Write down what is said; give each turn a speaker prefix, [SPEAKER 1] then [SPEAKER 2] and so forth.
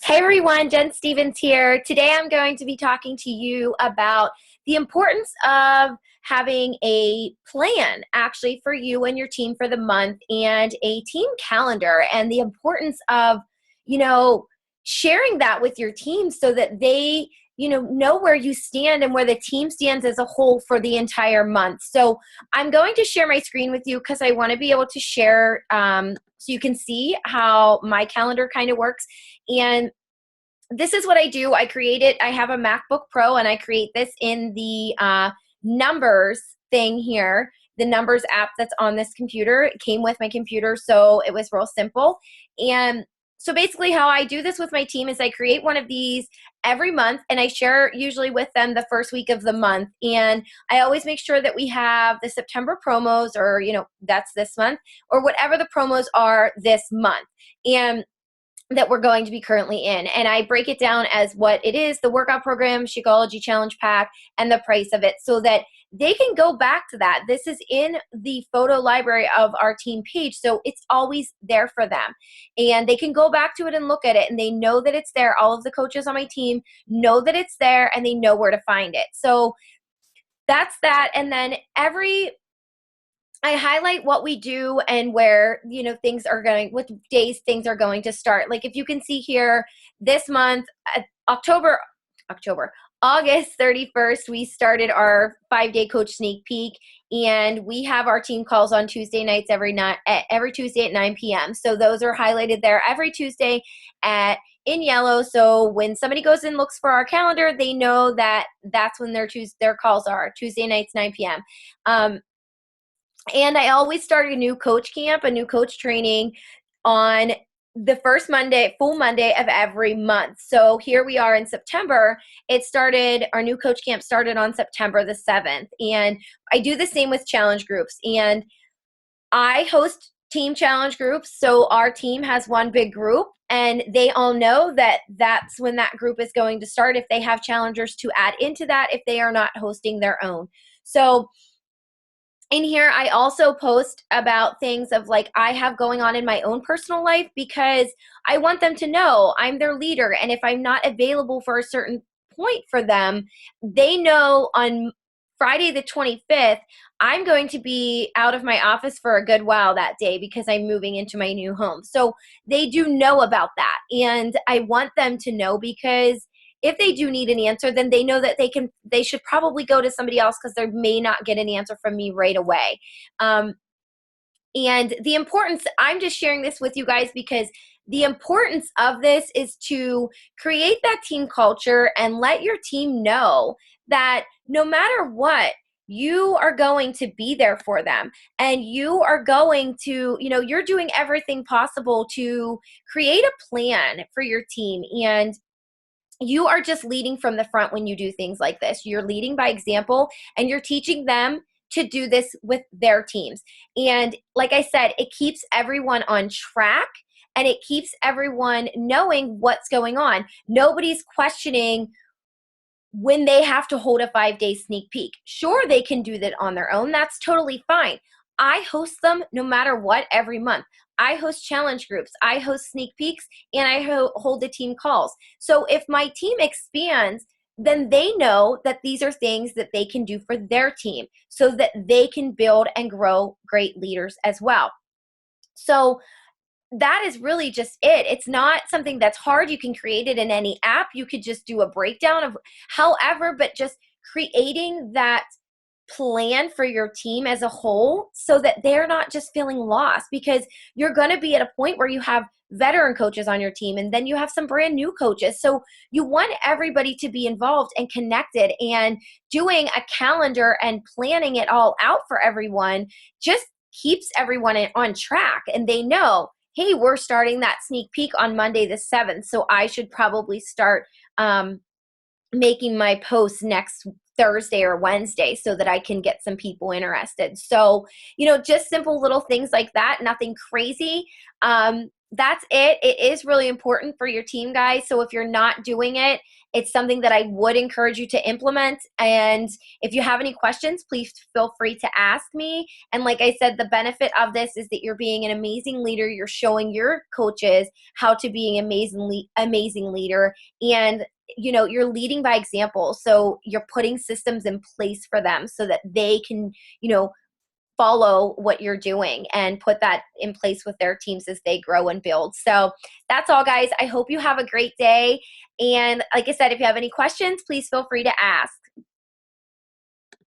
[SPEAKER 1] Hey everyone, Jen Stevens here. Today I'm going to be talking to you about the importance of having a plan actually for you and your team for the month and a team calendar and the importance of, you know, sharing that with your team so that they, know where you stand and where the team stands as a whole for the entire month. So I'm going to share my screen with you because I want to be able to share so you can see how my calendar kind of works. And this is what I do. I have a MacBook Pro and I create this in the numbers thing here, the numbers app that's on this computer. It came with my computer, so it was real simple. And so basically how I do this with my team is I create one of these every month and I share usually with them the first week of the month. And I always make sure that we have the September promos or, that's this month or whatever the promos are this month. And that we're going to be currently in. And I break it down as what it is, the workout program, Shakeology Challenge Pack, and the price of it so that they can go back to that. This is in the photo library of our team page, so it's always there for them. And they can go back to it and look at it, and they know that it's there. All of the coaches on my team know that it's there, and they know where to find it. So that's that. And then I highlight what we do and where, things are going, what days things are going to start. Like if you can see here, this month, August 31st, we started our 5-day coach sneak peek, and we have our team calls on Tuesday nights every Tuesday at 9 p.m. So those are highlighted there every Tuesday in yellow. So when somebody goes and looks for our calendar, they know that that's when their calls are Tuesday nights, 9 p.m. And I always start a new coach camp, a new coach training on the first full Monday of every month. So here we are in September. Our new coach camp started on September the 7th. And I do the same with challenge groups. And I host team challenge groups. So our team has one big group and they all know that that's when that group is going to start if they have challengers to add into that, if they are not hosting their own. So in here, I also post about things of like I have going on in my own personal life because I want them to know I'm their leader. And if I'm not available for a certain point for them, they know on Friday the 25th, I'm going to be out of my office for a good while that day because I'm moving into my new home. So they do know about that. And I want them to know because if they do need an answer, then they know that they should probably go to somebody else because they may not get an answer from me right away. And the importance, I'm just sharing this with you guys because the importance of this is to create that team culture and let your team know that no matter what, you are going to be there for them and you are going to, you're doing everything possible to create a plan for your team. And you are just leading from the front when you do things like this. You're leading by example and you're teaching them to do this with their teams. And like I said, it keeps everyone on track and it keeps everyone knowing what's going on. Nobody's questioning when they have to hold a 5-day sneak peek. Sure, they can do that on their own. That's totally fine. I host them no matter what every month. I host challenge groups, I host sneak peeks, and I hold the team calls. So if my team expands, then they know that these are things that they can do for their team so that they can build and grow great leaders as well. So that is really just it. It's not something that's hard. You can create it in any app. You could just do a breakdown of however, but just creating that plan for your team as a whole so that they're not just feeling lost, because you're going to be at a point where you have veteran coaches on your team and then you have some brand new coaches. So you want everybody to be involved and connected, and doing a calendar and planning it all out for everyone just keeps everyone on track, and they know, hey, we're starting that sneak peek on Monday the 7th. So I should probably start making my posts next Thursday or Wednesday so that I can get some people interested. So, just simple little things like that, nothing crazy. that's it. It is really important for your team, guys. So if you're not doing it, it's something that I would encourage you to implement. And if you have any questions, please feel free to ask me. And like I said, the benefit of this is that you're being an amazing leader. You're showing your coaches how to be an amazing leader. And you're leading by example. So you're putting systems in place for them so that they can, follow what you're doing and put that in place with their teams as they grow and build. So that's all, guys. I hope you have a great day. And like I said, if you have any questions, please feel free to ask.